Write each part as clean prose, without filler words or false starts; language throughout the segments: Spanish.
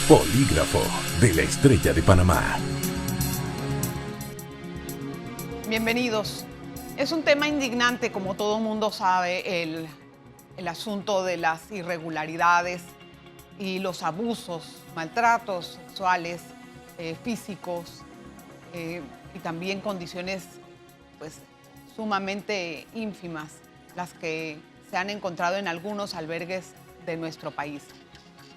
Polígrafo de la Estrella de Panamá. Bienvenidos. Es un tema indignante, como todo mundo sabe, el asunto de las irregularidades y los abusos, maltratos sexuales, físicos y también condiciones pues, sumamente ínfimas, las que se han encontrado en algunos albergues de nuestro país.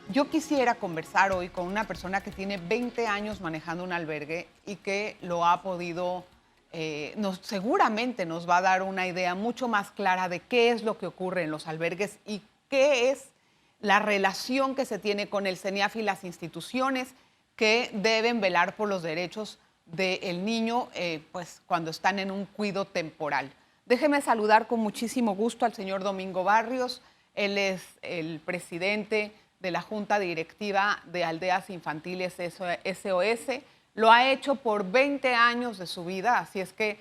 Yo quisiera conversar hoy con una persona que tiene 20 años manejando un albergue y que lo ha podido, seguramente nos va a dar una idea mucho más clara de qué es lo que ocurre en los albergues y qué es la relación que se tiene con el CENIAF y las instituciones que deben velar por los derechos del niño pues, cuando están en un cuidado temporal. Déjeme saludar con muchísimo gusto al señor Domingo Barrios. Él es el presidente de la Junta Directiva de Aldeas Infantiles SOS. Lo ha hecho por 20 años de su vida, así es que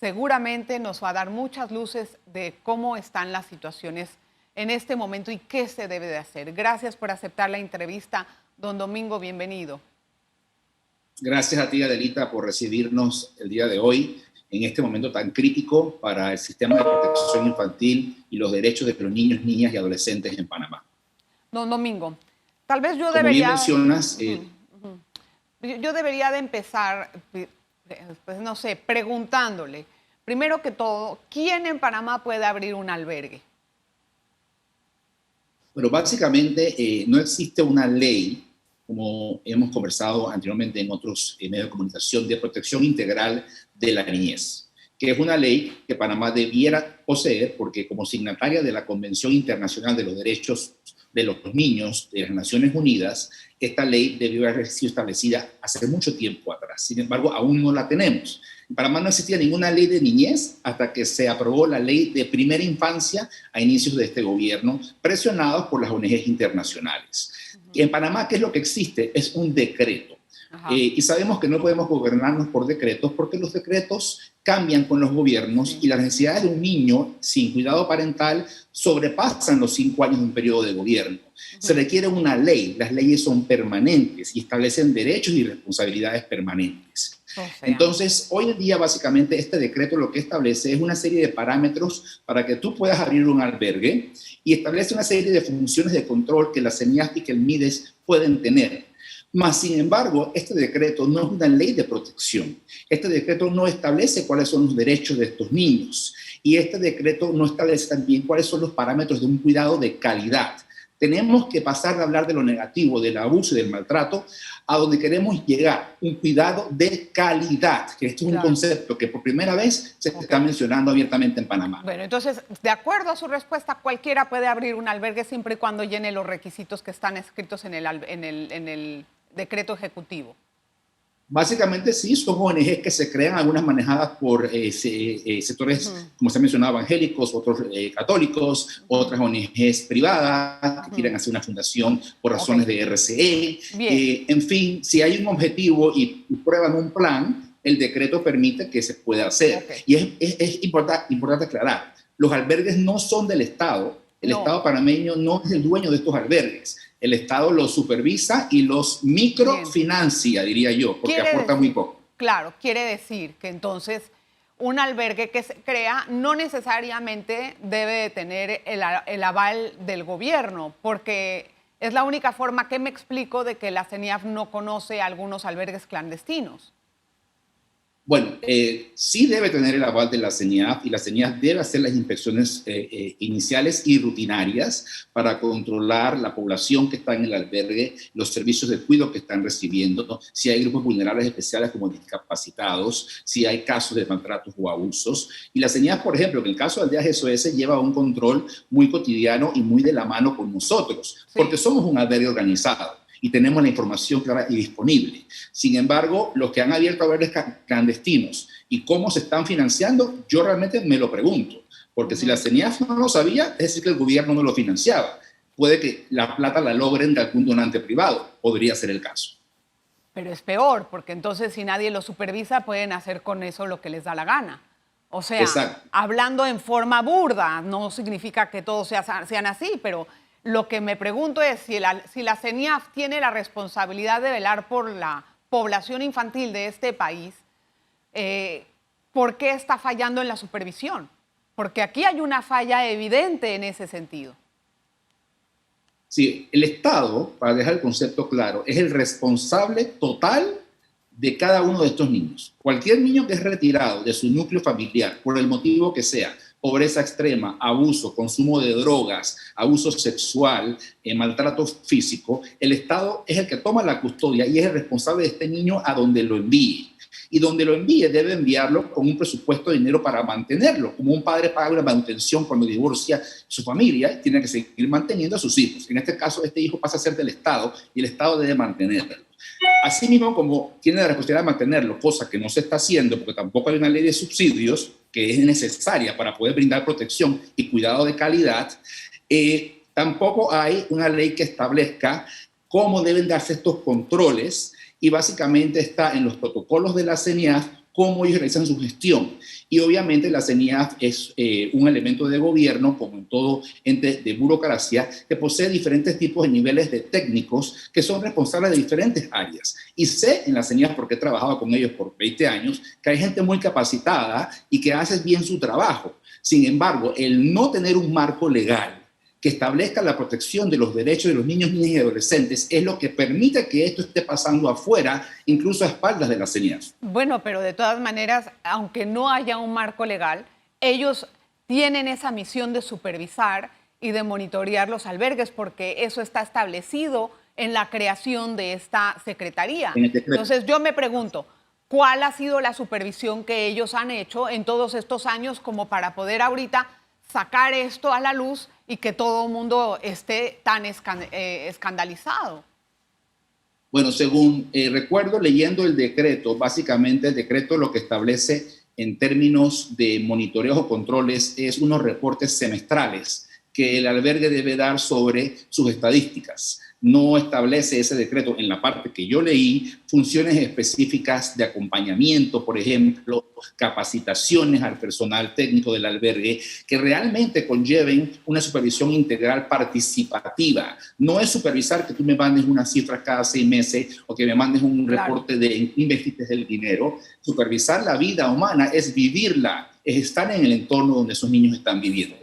seguramente nos va a dar muchas luces de cómo están las situaciones en este momento y qué se debe de hacer. Gracias por aceptar la entrevista, don Domingo, bienvenido. Gracias a ti, Adelita, por recibirnos el día de hoy en este momento tan crítico para el sistema de protección infantil y los derechos de los niños, niñas y adolescentes en Panamá. Don Domingo, tal vez yo Como debería... bien mencionas... Yo debería de empezar, pues no sé, preguntándole, primero que todo, ¿quién en Panamá puede abrir un albergue? Bueno, básicamente no existe una ley, como hemos conversado anteriormente en otros medios de comunicación, de protección integral de la niñez, que es una ley que Panamá debiera poseer porque como signataria de la Convención Internacional de los Derechos de los Niños de las Naciones Unidas, esta ley debió haber sido establecida hace mucho tiempo atrás. Sin embargo, aún no la tenemos. En Panamá no existía ninguna ley de niñez hasta que se aprobó la ley de primera infancia a inicios de este gobierno, presionados por las ONGs internacionales. En Panamá, ¿qué es lo que existe? Es un decreto. Y sabemos que no podemos gobernarnos por decretos porque los decretos cambian con los gobiernos y las necesidades de un niño sin cuidado parental sobrepasan los 5 años de un periodo de gobierno. Se requiere una ley, las leyes son permanentes y establecen derechos y responsabilidades permanentes. Entonces, hoy en día básicamente este decreto lo que establece es una serie de parámetros para que tú puedas abrir un albergue y establece una serie de funciones de control que la CENIAF y que el MIDES pueden tener. Mas, sin embargo, este decreto no es una ley de protección. Este decreto no establece cuáles son los derechos de estos niños. Y este decreto no establece también cuáles son los parámetros de un cuidado de calidad. Tenemos que pasar de hablar de lo negativo, del abuso y del maltrato, a donde queremos llegar, un cuidado de calidad, que este es un concepto que por primera vez se está mencionando abiertamente en Panamá. Bueno, entonces, de acuerdo a su respuesta, cualquiera puede abrir un albergue siempre y cuando llene los requisitos que están escritos en el decreto ejecutivo. Básicamente sí, son ONGs que se crean, algunas manejadas por sectores, como se ha mencionado, evangélicos, otros católicos, otras ONGs privadas que quieren hacer una fundación por razones de RCE. En fin, si hay un objetivo y prueban un plan, el decreto permite que se pueda hacer. Y es importante aclarar, los albergues no son del Estado, el Estado panameño no es el dueño de estos albergues. El Estado los supervisa y los microfinancia, diría yo, porque aporta muy poco. Claro, quiere decir que entonces un albergue que se crea no necesariamente debe de tener el aval del gobierno, porque es la única forma que me explico de que la CENIAF no conoce algunos albergues clandestinos. Bueno, sí debe tener el aval de la CENIAF y la CENIAF debe hacer las inspecciones iniciales y rutinarias para controlar la población que está en el albergue, los servicios de cuidado que están recibiendo, si hay grupos vulnerables especiales como discapacitados, si hay casos de maltratos o abusos. Y la CENIAF, por ejemplo, en el caso de Aldeas SOS, lleva un control muy cotidiano y muy de la mano con nosotros, porque somos un albergue organizado y tenemos la información clara y disponible. Sin embargo, los que han abierto albergues clandestinos y cómo se están financiando, yo realmente me lo pregunto, porque si la CENIAF no lo sabía, es decir que el gobierno no lo financiaba. Puede que la plata la logren de algún donante privado, podría ser el caso. Pero es peor, porque entonces si nadie lo supervisa, pueden hacer con eso lo que les da la gana. O sea, hablando en forma burda, no significa que todos sean así, pero Lo que me pregunto es si la CENIAF tiene la responsabilidad de velar por la población infantil de este país, ¿por qué está fallando en la supervisión? Porque aquí hay una falla evidente en ese sentido. Sí, el Estado, para dejar el concepto claro, es el responsable total de cada uno de estos niños. Cualquier niño que es retirado de su núcleo familiar, por el motivo que sea, pobreza extrema, abuso, consumo de drogas, abuso sexual, maltrato físico, el Estado es el que toma la custodia y es el responsable de este niño a donde lo envíe. Y donde lo envíe debe enviarlo con un presupuesto de dinero para mantenerlo. Como un padre paga una manutención cuando divorcia su familia, tiene que seguir manteniendo a sus hijos. En este caso, este hijo pasa a ser del Estado y el Estado debe mantenerlo. Asimismo, como tiene la responsabilidad de mantenerlo, cosa que no se está haciendo porque tampoco hay una ley de subsidios que es necesaria para poder brindar protección y cuidado de calidad, tampoco hay una ley que establezca cómo deben darse estos controles y básicamente está en los protocolos de la CENIAF cómo ellos realizan su gestión. Y obviamente la CENIAF es un elemento de gobierno, como en todo ente de burocracia, que posee diferentes tipos de niveles de técnicos que son responsables de diferentes áreas. Y sé en la CENIAF, porque he trabajado con ellos por 20 años, que hay gente muy capacitada y que hace bien su trabajo. Sin embargo, el no tener un marco legal que establezca la protección de los derechos de los niños, niñas y adolescentes es lo que permite que esto esté pasando afuera, incluso a espaldas de la CENIAF. Bueno, pero de todas maneras, aunque no haya un marco legal, ellos tienen esa misión de supervisar y de monitorear los albergues, porque eso está establecido en la creación de esta secretaría. Entonces yo me pregunto, ¿cuál ha sido la supervisión que ellos han hecho en todos estos años como para poder ahorita sacar esto a la luz y que todo el mundo esté tan escandalizado? Bueno, según recuerdo leyendo el decreto, básicamente el decreto lo que establece en términos de monitoreos o controles es unos reportes semestrales que el albergue debe dar sobre sus estadísticas. No establece ese decreto, en la parte que yo leí, funciones específicas de acompañamiento, por ejemplo, capacitaciones al personal técnico del albergue, que realmente conlleven una supervisión integral participativa. No es supervisar que tú me mandes unas cifras cada 6 meses o que me mandes un reporte de en qué investiste el dinero. Supervisar la vida humana es vivirla, es estar en el entorno donde esos niños están viviendo.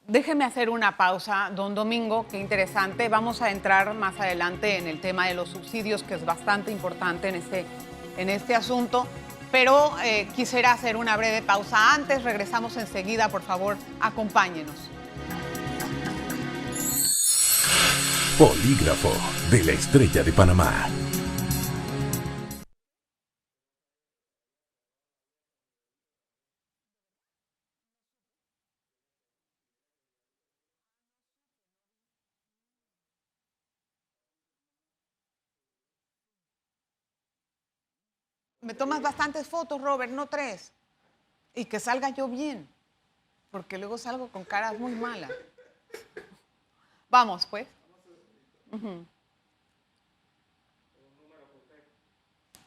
Déjeme hacer una pausa, don Domingo, qué interesante. Vamos a entrar más adelante en el tema de los subsidios, que es bastante importante en este asunto, pero quisiera hacer una breve pausa antes. Regresamos enseguida, por favor, acompáñenos. Polígrafo de la Estrella de Panamá. Me tomas bastantes fotos, Robert, no 3. Y que salga yo bien, porque luego salgo con caras muy malas. Vamos, pues.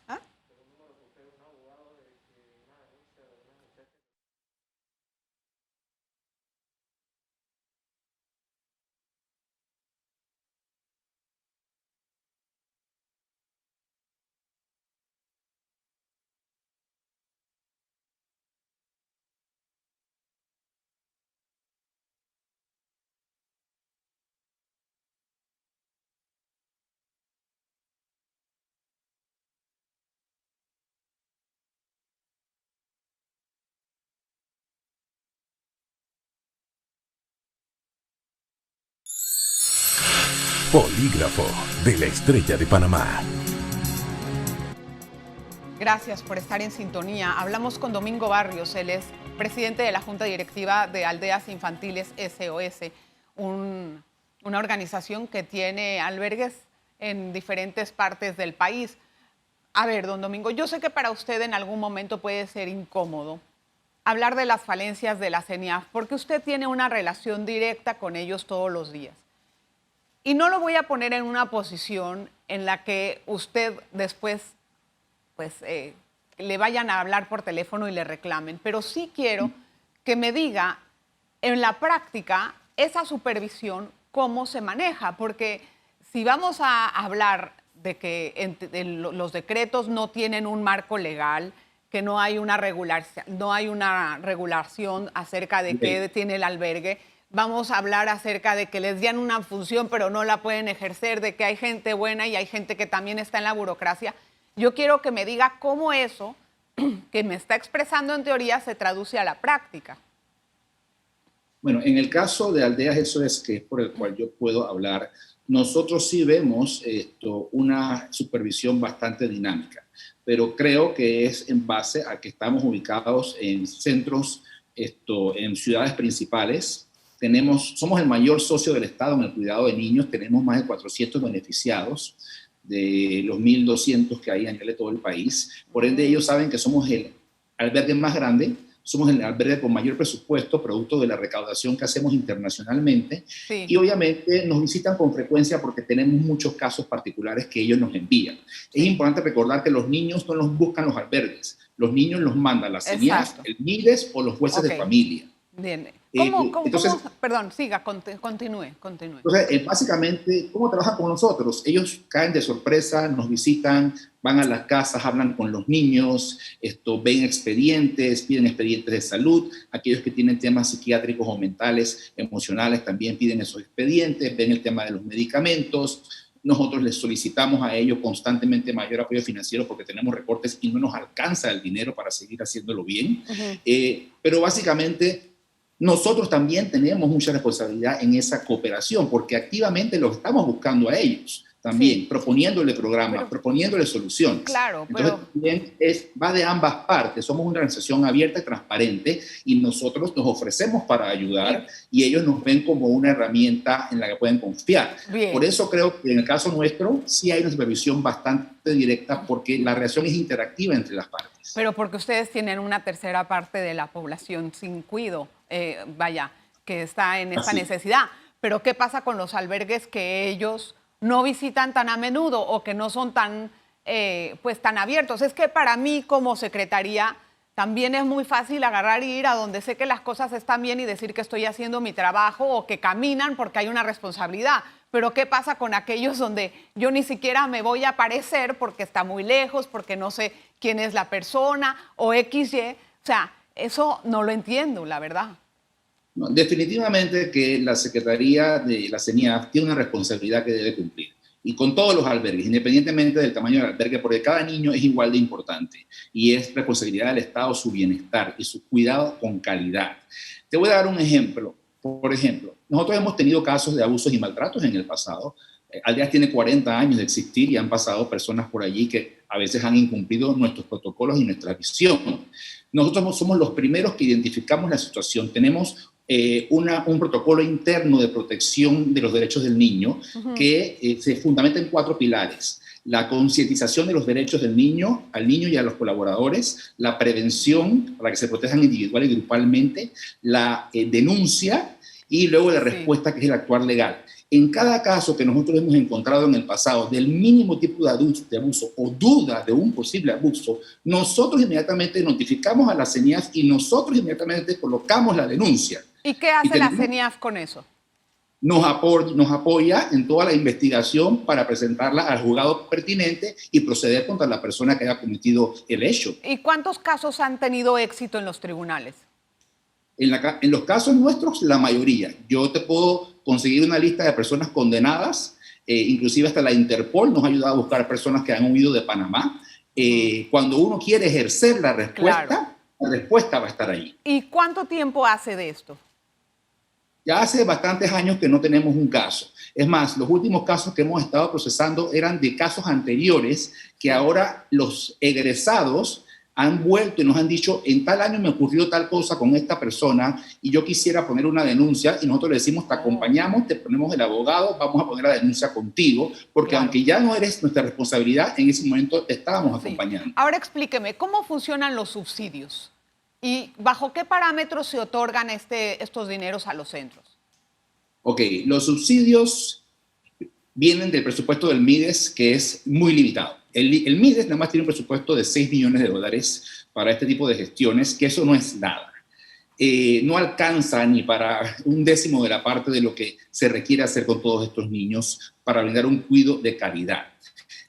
¿Ah? Polígrafo de la Estrella de Panamá. Gracias por estar en sintonía. Hablamos con Domingo Barrios, él es presidente de la Junta Directiva de Aldeas Infantiles SOS, una organización que tiene albergues en diferentes partes del país. A ver, don Domingo, yo sé que para usted en algún momento puede ser incómodo hablar de las falencias de la CENIAF, porque usted tiene una relación directa con ellos todos los días. Y no lo voy a poner en una posición en la que usted después pues, le vayan a hablar por teléfono y le reclamen, pero sí quiero que me diga en la práctica esa supervisión, cómo se maneja, porque si vamos a hablar de que los decretos no tienen un marco legal, que no hay una regulación acerca de qué tiene el albergue, vamos a hablar acerca de que les dan una función pero no la pueden ejercer, de que hay gente buena y hay gente que también está en la burocracia. Yo quiero que me diga cómo eso que me está expresando en teoría se traduce a la práctica. Bueno, en el caso de Aldeas, eso es que es por el cual yo puedo hablar. Nosotros sí vemos una supervisión bastante dinámica, pero creo que es en base a que estamos ubicados en centros, en ciudades principales. Somos el mayor socio del Estado en el cuidado de niños, tenemos más de 400 beneficiados de los 1.200 que hay a nivel de todo el país. Por ende, ellos saben que somos el albergue más grande, somos el albergue con mayor presupuesto, producto de la recaudación que hacemos internacionalmente. Sí. Y obviamente nos visitan con frecuencia porque tenemos muchos casos particulares que ellos nos envían. Es importante recordar que los niños no los buscan los albergues, los niños los mandan la CENIAF, el MIDES o los jueces de familia. Bien. Perdón, siga, continúe. Entonces, básicamente, ¿cómo trabajan con nosotros? Ellos caen de sorpresa, nos visitan, van a las casas, hablan con los niños, ven expedientes, piden expedientes de salud. Aquellos que tienen temas psiquiátricos o mentales, emocionales, también piden esos expedientes, ven el tema de los medicamentos. Nosotros les solicitamos a ellos constantemente mayor apoyo financiero porque tenemos recortes y no nos alcanza el dinero para seguir haciéndolo bien. Pero básicamente nosotros también tenemos mucha responsabilidad en esa cooperación porque activamente los estamos buscando a ellos también, sí, proponiéndole programas, proponiéndole soluciones. Claro, entonces también va de ambas partes. Somos una organización abierta y transparente y nosotros nos ofrecemos para ayudar y ellos nos ven como una herramienta en la que pueden confiar. Bien. Por eso creo que en el caso nuestro sí hay una supervisión bastante directa porque la relación es interactiva entre las partes. Pero porque ustedes tienen una tercera parte de la población sin cuido, que está en esta necesidad. Pero ¿qué pasa con los albergues que ellos no visitan tan a menudo o que no son tan abiertos? Es que para mí como secretaría también es muy fácil agarrar y ir a donde sé que las cosas están bien y decir que estoy haciendo mi trabajo o que caminan porque hay una responsabilidad. Pero ¿qué pasa con aquellos donde yo ni siquiera me voy a aparecer porque está muy lejos, porque no sé quién es la persona o XY? O sea, eso no lo entiendo, la verdad. No, definitivamente que la Secretaría de la CENIAF tiene una responsabilidad que debe cumplir. Y con todos los albergues, independientemente del tamaño del albergue, porque cada niño es igual de importante. Y es responsabilidad del Estado su bienestar y su cuidado con calidad. Te voy a dar un ejemplo. Por ejemplo, nosotros hemos tenido casos de abusos y maltratos en el pasado. Aldeas tiene 40 años de existir y han pasado personas por allí que a veces han incumplido nuestros protocolos y nuestra visión. Nosotros somos los primeros que identificamos la situación. Tenemos un protocolo interno de protección de los derechos del niño que se fundamenta en 4 pilares. La concientización de los derechos del niño, al niño y a los colaboradores, la prevención para que se protejan individual y grupalmente, la denuncia y luego la respuesta, que es el actuar legal. En cada caso que nosotros hemos encontrado en el pasado del mínimo tipo de abuso o duda de un posible abuso, nosotros inmediatamente notificamos a la CENIAF y nosotros inmediatamente colocamos la denuncia. ¿Y qué hace la CENIAF con eso? Nos apoya en toda la investigación para presentarla al juzgado pertinente y proceder contra la persona que haya cometido el hecho. ¿Y cuántos casos han tenido éxito en los tribunales? En los casos nuestros, la mayoría. Yo te puedo conseguir una lista de personas condenadas, inclusive hasta la Interpol nos ha ayudado a buscar personas que han huido de Panamá. Cuando uno quiere ejercer la respuesta, claro, la respuesta va a estar ahí. ¿Y cuánto tiempo hace de esto? Ya hace bastantes años que no tenemos un caso. Es más, los últimos casos que hemos estado procesando eran de casos anteriores que ahora los egresados han vuelto y nos han dicho, en tal año me ocurrió tal cosa con esta persona y yo quisiera poner una denuncia, y nosotros le decimos, te acompañamos, te ponemos el abogado, vamos a poner la denuncia contigo, porque claro, aunque ya no eres nuestra responsabilidad, en ese momento te estábamos acompañando. Ahora explíqueme, ¿cómo funcionan los subsidios? ¿Y bajo qué parámetros se otorgan estos dineros a los centros? Ok, los subsidios vienen del presupuesto del MIDES, que es muy limitado. El MIDES nada más tiene un presupuesto de $6 millones para este tipo de gestiones, que eso no es nada. no alcanza ni para un décimo de la parte de lo que se requiere hacer con todos estos niños para brindar un cuidado de calidad.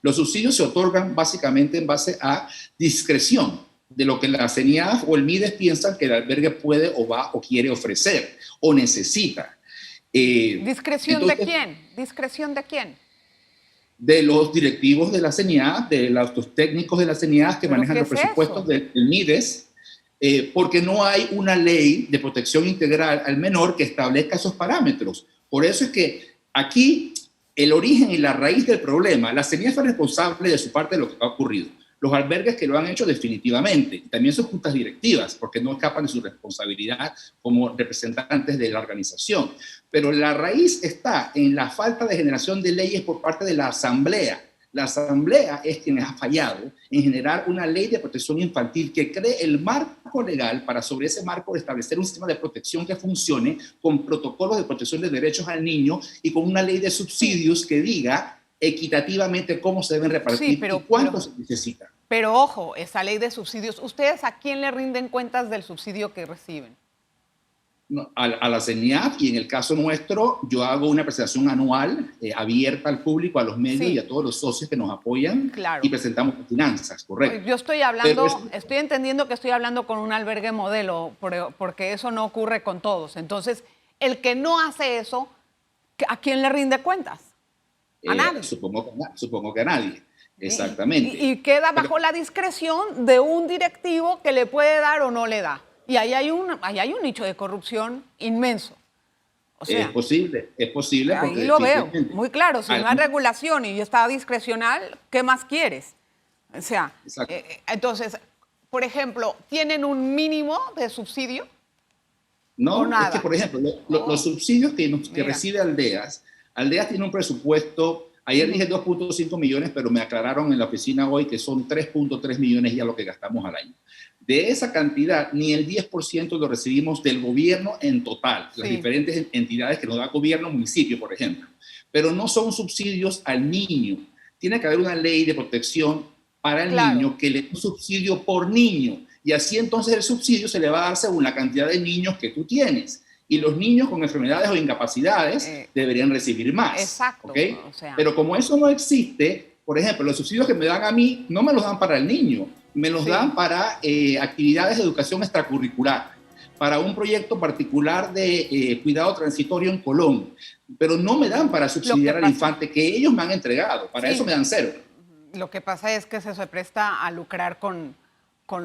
Los subsidios se otorgan básicamente en base a discreción de lo que la CENIAF o el MIDES piensan que el albergue puede o va o quiere ofrecer o necesita. ¿Discreción entonces, de quién? ¿Discreción de quién? De los directivos de la CENIAF, de los técnicos de la CENIAF que manejan los presupuestos del MIDES, porque no hay una ley de protección integral al menor que establezca esos parámetros. Por eso es que aquí el origen y la raíz del problema, la CENIAF es responsable de su parte de lo que ha ocurrido. Los albergues que lo han hecho definitivamente, también sus juntas directivas, porque no escapan de su responsabilidad como representantes de la organización. Pero la raíz está en la falta de generación de leyes por parte de la Asamblea. La Asamblea es quien ha fallado en generar una ley de protección infantil que cree el marco legal para sobre ese marco establecer un sistema de protección que funcione con protocolos de protección de derechos al niño y con una ley de subsidios que diga equitativamente cómo se deben repartir y cuánto se necesita. Pero ojo, esa ley de subsidios, ¿ustedes a quién le rinden cuentas del subsidio que reciben? No, a la CENIAF, y en el caso nuestro, yo hago una presentación anual abierta al público, a los medios y a todos los socios que nos apoyan y presentamos finanzas, correcto. Yo estoy hablando, estoy entendiendo que estoy hablando con un albergue modelo, porque eso no ocurre con todos. Entonces, el que no hace eso, ¿a quién le rinde cuentas? ¿A nadie? Supongo que a nadie, exactamente. Y queda bajo la discreción de un directivo que le puede dar o no le da. Y ahí hay un nicho de corrupción inmenso. O sea, es posible. Ahí lo veo, muy claro. Si no hay regulación y está discrecional, ¿qué más quieres? O sea, entonces, por ejemplo, ¿tienen un mínimo de subsidio? No, es que, por ejemplo, los subsidios que recibe Aldeas tiene un presupuesto, ayer dije 2.5 millones, pero me aclararon en la oficina hoy que son 3.3 millones ya lo que gastamos al año. De esa cantidad, ni el 10% lo recibimos del gobierno en total, las diferentes entidades que nos da gobierno, municipio, por ejemplo. Pero no son subsidios al niño. Tiene que haber una ley de protección para el niño que le dé un subsidio por niño. Y así entonces el subsidio se le va a dar según la cantidad de niños que tú tienes. Y los niños con enfermedades o incapacidades deberían recibir más. Exacto. ¿Okay? O sea, pero como eso no existe, por ejemplo, los subsidios que me dan a mí no me los dan para el niño, me los dan para actividades de educación extracurricular, para un proyecto particular de cuidado transitorio en Colón, pero no me dan para subsidiar al infante que ellos me han entregado, para eso me dan cero. Lo que pasa es que se presta a lucrar con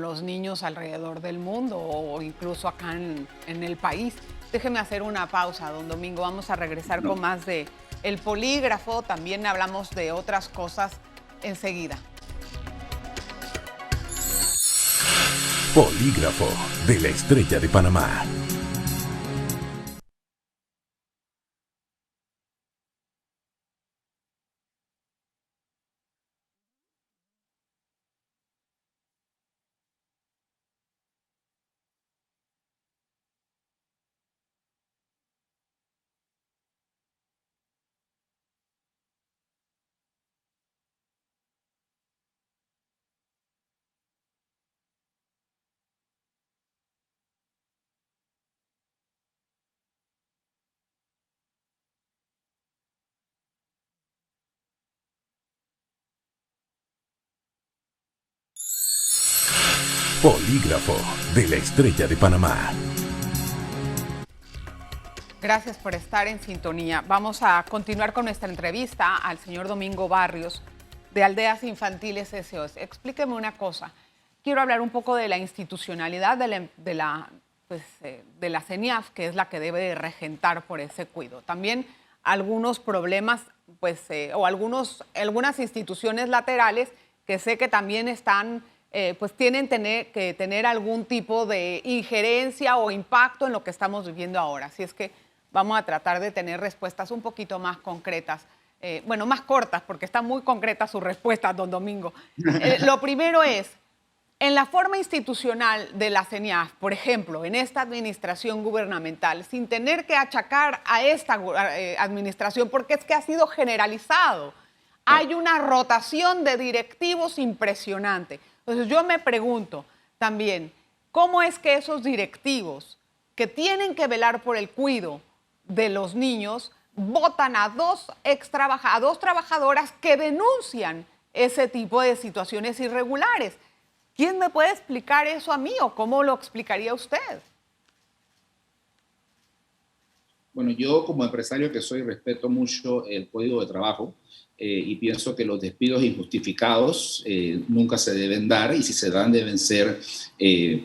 los niños alrededor del mundo o incluso acá en el país. Déjeme hacer una pausa, don Domingo. Vamos a regresar con más de El Polígrafo. También hablamos de otras cosas enseguida. Polígrafo de la Estrella de Panamá. Polígrafo de la Estrella de Panamá. Gracias por estar en sintonía. Vamos a continuar con nuestra entrevista al señor Domingo Barrios de Aldeas Infantiles SOS. Explíqueme una cosa. Quiero hablar un poco de la institucionalidad de la CENIAF, que es la que debe de regentar por ese cuidado. También algunos problemas, o algunas instituciones laterales que sé que también están tienen que tener algún tipo de injerencia o impacto en lo que estamos viviendo ahora. Así es que vamos a tratar de tener respuestas un poquito más concretas, más cortas, porque están muy concretas sus respuestas, don Domingo. Lo primero es, en la forma institucional de la CENIAF, por ejemplo, en esta administración gubernamental, sin tener que achacar a esta administración, porque es que ha sido generalizado, hay una rotación de directivos impresionante. Entonces yo me pregunto también, ¿cómo es que esos directivos que tienen que velar por el cuidado de los niños, botan a dos trabajadoras que denuncian ese tipo de situaciones irregulares. ¿Quién me puede explicar eso a mí o cómo lo explicaría usted? Bueno, yo como empresario que soy respeto mucho el código de trabajo y pienso que los despidos injustificados nunca se deben dar y si se dan deben ser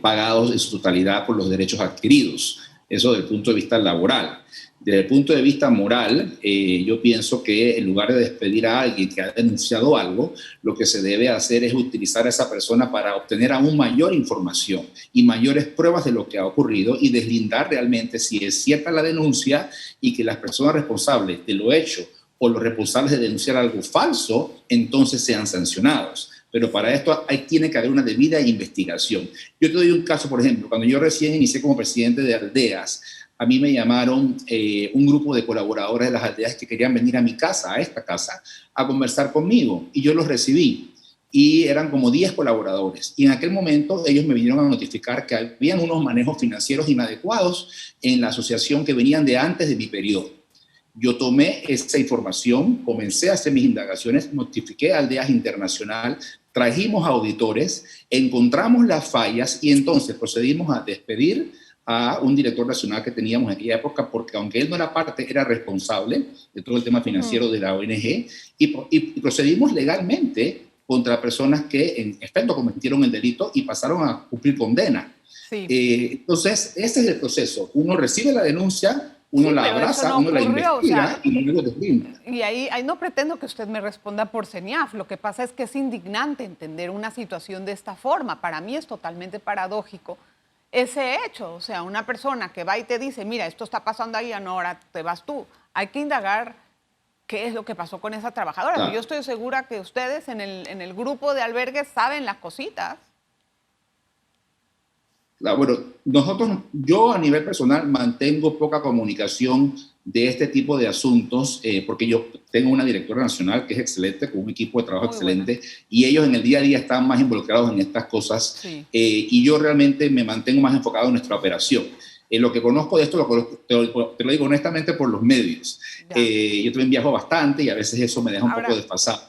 pagados en su totalidad por los derechos adquiridos. Eso desde el punto de vista laboral. Desde el punto de vista moral, yo pienso que en lugar de despedir a alguien que ha denunciado algo, lo que se debe hacer es utilizar a esa persona para obtener aún mayor información y mayores pruebas de lo que ha ocurrido y deslindar realmente si es cierta la denuncia y que las personas responsables de lo hecho o los responsables de denunciar algo falso, entonces sean sancionados. Pero para esto tiene que haber una debida investigación. Yo te doy un caso, por ejemplo, cuando yo recién inicié como presidente de Aldeas, a mí me llamaron un grupo de colaboradores de las aldeas que querían venir a mi casa, a esta casa, a conversar conmigo. Y yo los recibí. Y eran como 10 colaboradores. Y en aquel momento ellos me vinieron a notificar que habían unos manejos financieros inadecuados en la asociación que venían de antes de mi periodo. Yo tomé esa información, comencé a hacer mis indagaciones, notifiqué a Aldeas Internacional, trajimos auditores, encontramos las fallas y entonces procedimos a despedir a un director nacional que teníamos en aquella época, porque aunque él no era parte, era responsable de todo el tema financiero de la ONG, y procedimos legalmente contra personas que en efecto cometieron el delito y pasaron a cumplir condena. Sí. Entonces, ese es el proceso. Uno recibe la denuncia, uno la abraza, no uno la investiga y luego deslinda. Y ahí no pretendo que usted me responda por CENIAF. Lo que pasa es que es indignante entender una situación de esta forma. Para mí es totalmente paradójico ese hecho. O sea, una persona que va y te dice, mira, esto está pasando ahí, no, ahora te vas tú. Hay que indagar qué es lo que pasó con esa trabajadora. Claro. Yo estoy segura que ustedes en el grupo de albergues saben las cositas. Claro, bueno, yo a nivel personal mantengo poca comunicación de este tipo de asuntos porque yo tengo una directora nacional que es excelente, con un equipo de trabajo excelente, y ellos en el día a día están más involucrados en estas cosas y yo realmente me mantengo más enfocado en nuestra operación. Lo que conozco de esto te lo digo honestamente por los medios. Yo también viajo bastante y a veces eso me deja un poco desfasado.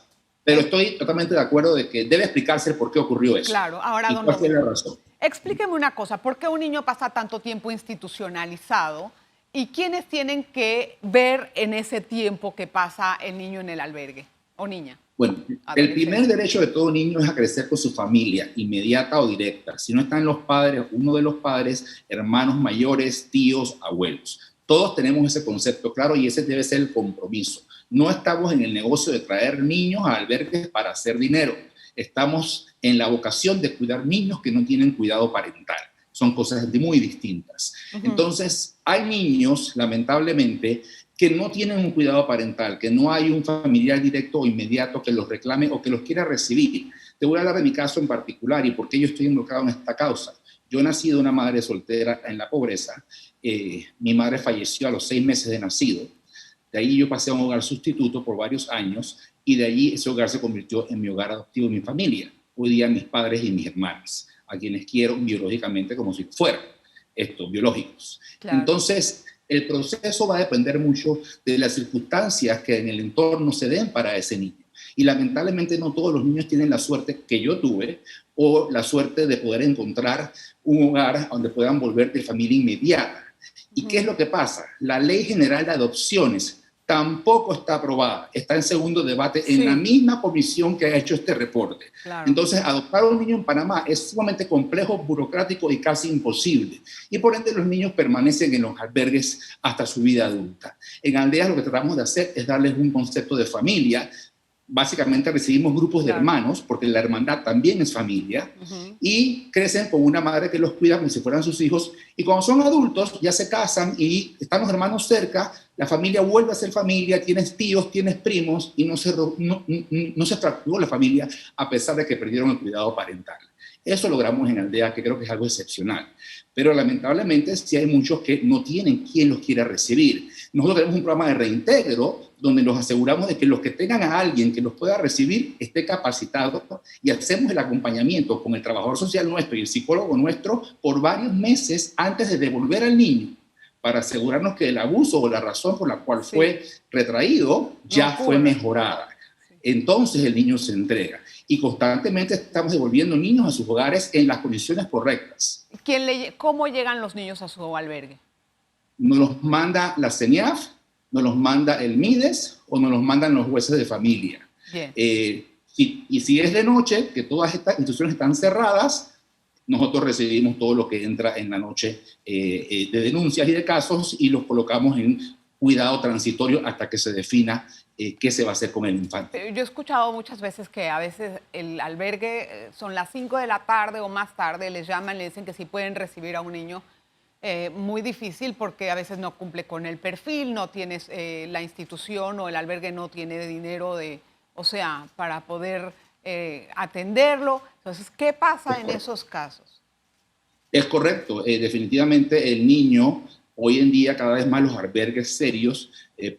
Pero estoy totalmente de acuerdo de que debe explicarse por qué ocurrió eso. Claro, ahora, ¿Y cuál fue la razón? Explíqueme una cosa, ¿por qué un niño pasa tanto tiempo institucionalizado y quiénes tienen que ver en ese tiempo que pasa el niño en el albergue o niña? Bueno, el primer derecho de todo niño es a crecer con su familia, inmediata o directa. Si no están los padres, uno de los padres, hermanos mayores, tíos, abuelos. Todos tenemos ese concepto claro y ese debe ser el compromiso. No estamos en el negocio de traer niños a albergues para hacer dinero. Estamos en la vocación de cuidar niños que no tienen cuidado parental. Son cosas muy distintas. Entonces, hay niños, lamentablemente, que no tienen un cuidado parental, que no hay un familiar directo o inmediato que los reclame o que los quiera recibir. Te voy a hablar de mi caso en particular y por qué yo estoy involucrado en esta causa. Yo nací de una madre soltera en la pobreza. Mi madre falleció a los 6 meses de nacido. De ahí yo pasé a un hogar sustituto por varios años y de allí ese hogar se convirtió en mi hogar adoptivo, mi familia. Hoy día mis padres y mis hermanas, a quienes quiero biológicamente como si fueran biológicos. Claro. Entonces, el proceso va a depender mucho de las circunstancias que en el entorno se den para ese niño. Y lamentablemente no todos los niños tienen la suerte que yo tuve o la suerte de poder encontrar un hogar donde puedan volver de familia inmediata. ¿Y qué es lo que pasa? La Ley General de Adopciones tampoco está aprobada, está en segundo debate en la misma comisión que ha hecho este reporte. Claro. Entonces, adoptar a un niño en Panamá es sumamente complejo, burocrático y casi imposible. Y por ende, los niños permanecen en los albergues hasta su vida adulta. En Aldeas lo que tratamos de hacer es darles un concepto de familia. Básicamente recibimos grupos de hermanos, porque la hermandad también es familia, y crecen con una madre que los cuida como si fueran sus hijos, y cuando son adultos ya se casan y están los hermanos cerca, la familia vuelve a ser familia, tienes tíos, tienes primos, y no se fracturó la familia a pesar de que perdieron el cuidado parental. Eso logramos en Aldea, que creo que es algo excepcional. Pero lamentablemente sí hay muchos que no tienen quien los quiera recibir. Nosotros tenemos un programa de reintegro donde nos aseguramos de que los que tengan a alguien que los pueda recibir esté capacitado y hacemos el acompañamiento con el trabajador social nuestro y el psicólogo nuestro por varios meses antes de devolver al niño, para asegurarnos que el abuso o la razón por la cual fue retraído ya fue mejorada. Entonces el niño se entrega. Y constantemente estamos devolviendo niños a sus hogares en las condiciones correctas. ¿Cómo llegan los niños a su albergue? Nos los manda la CENIAF, nos los manda el MIDES o nos los mandan los jueces de familia. Y si es de noche, que todas estas instituciones están cerradas, nosotros recibimos todo lo que entra en la noche de denuncias y de casos y los colocamos en cuidado transitorio hasta que se defina qué se va a hacer con el infante. Yo he escuchado muchas veces que a veces el albergue son las 5 de la tarde o más tarde, les llaman, le dicen que sí pueden recibir a un niño. Muy difícil porque a veces no cumple con el perfil, no tienes la institución o el albergue no tiene dinero para poder atenderlo. Entonces, ¿qué pasa en esos casos? Es correcto, definitivamente el niño, hoy en día cada vez más los albergues serios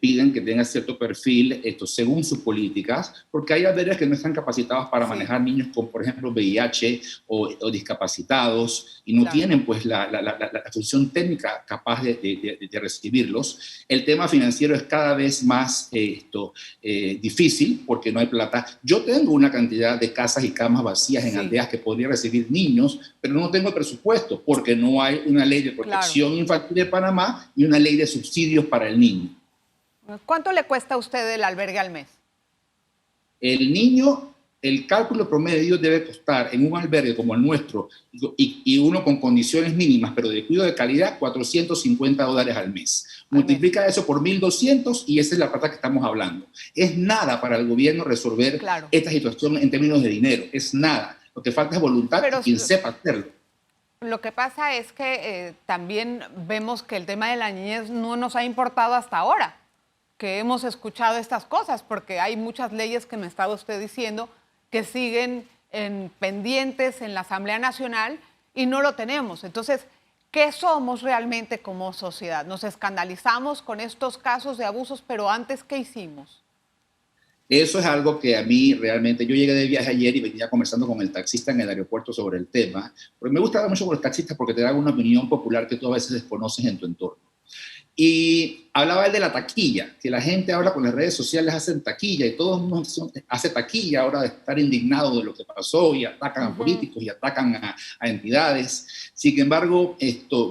piden que tenga cierto perfil según sus políticas, porque hay albergues que no están capacitados para manejar niños con, por ejemplo, VIH o discapacitados y no tienen pues la función técnica capaz de recibirlos. El tema financiero es cada vez más difícil porque no hay plata. Yo tengo una cantidad de casas y camas vacías en aldeas que podría recibir niños, pero no tengo el presupuesto porque no hay una ley de protección infantil de Panamá y una ley de subsidios para el niño. ¿Cuánto le cuesta a usted el albergue al mes? El niño, el cálculo promedio debe costar en un albergue como el nuestro y uno con condiciones mínimas, pero de cuidado de calidad, $450 al mes. Multiplica eso por 1.200 y esa es la plata que estamos hablando. Es nada para el gobierno resolver esta situación en términos de dinero. Es nada. Lo que falta es voluntad y quien sepa hacerlo. Lo que pasa es que también vemos que el tema de la niñez no nos ha importado hasta ahora, que hemos escuchado estas cosas, porque hay muchas leyes que me estaba usted diciendo que siguen pendientes en la Asamblea Nacional y no lo tenemos. Entonces, ¿qué somos realmente como sociedad? Nos escandalizamos con estos casos de abusos, pero antes, ¿qué hicimos? Eso es algo que a mí realmente, yo llegué de viaje ayer y venía conversando con el taxista en el aeropuerto sobre el tema, porque me gusta mucho con los taxistas porque te dan una opinión popular que tú a veces desconoces en tu entorno. Y hablaba él de la taquilla, que la gente ahora con las redes sociales hacen taquilla y todo el mundo hace taquilla ahora de estar indignado de lo que pasó y atacan a políticos y atacan a entidades. Sin embargo,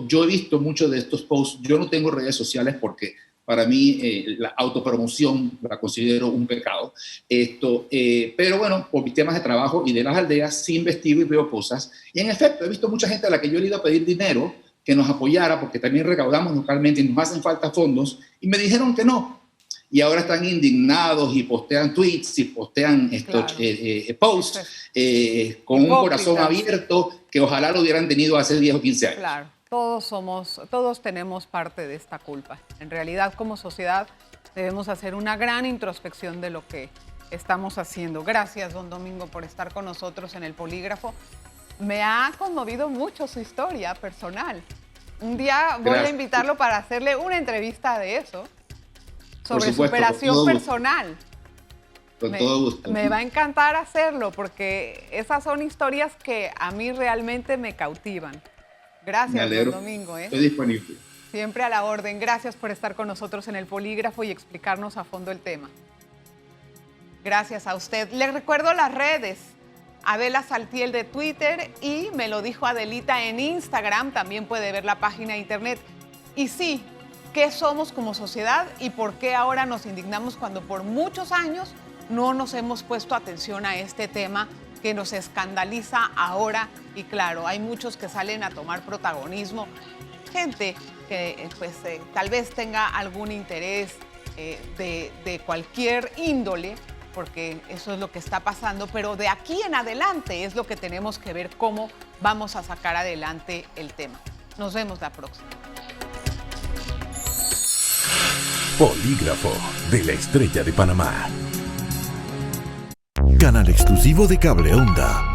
yo he visto muchos de estos posts. Yo no tengo redes sociales porque para mí la autopromoción la considero un pecado. Pero bueno, por mis temas de trabajo y de las aldeas sí investigo y veo cosas. Y en efecto, he visto mucha gente a la que yo he ido a pedir dinero que nos apoyara, porque también recaudamos localmente y nos hacen falta fondos, y me dijeron que no. Y ahora están indignados y postean tweets y postean posts con un corazón abierto que ojalá lo hubieran tenido hace 10 o 15 años. Claro, todos tenemos parte de esta culpa. En realidad, como sociedad, debemos hacer una gran introspección de lo que estamos haciendo. Gracias, don Domingo, por estar con nosotros en el Polígrafo. Me ha conmovido mucho su historia personal. Un día voy a invitarlo para hacerle una entrevista de eso, sobre superación personal. Con todo gusto. Me va a encantar hacerlo porque esas son historias que a mí realmente me cautivan. Gracias, don Domingo. Estoy disponible. Siempre a la orden. Gracias por estar con nosotros en el Polígrafo y explicarnos a fondo el tema. Gracias a usted. Les recuerdo las redes. Adela Saltiel de Twitter y Me lo dijo Adelita en Instagram. También puede ver la página de internet. Y sí, ¿qué somos como sociedad y por qué ahora nos indignamos cuando por muchos años no nos hemos puesto atención a este tema que nos escandaliza ahora? Y claro, hay muchos que salen a tomar protagonismo. Gente que tal vez tenga algún interés de cualquier índole, porque eso es lo que está pasando, pero de aquí en adelante es lo que tenemos que ver cómo vamos a sacar adelante el tema. Nos vemos la próxima. Polígrafo de la Estrella de Panamá. Canal exclusivo de Cable Onda.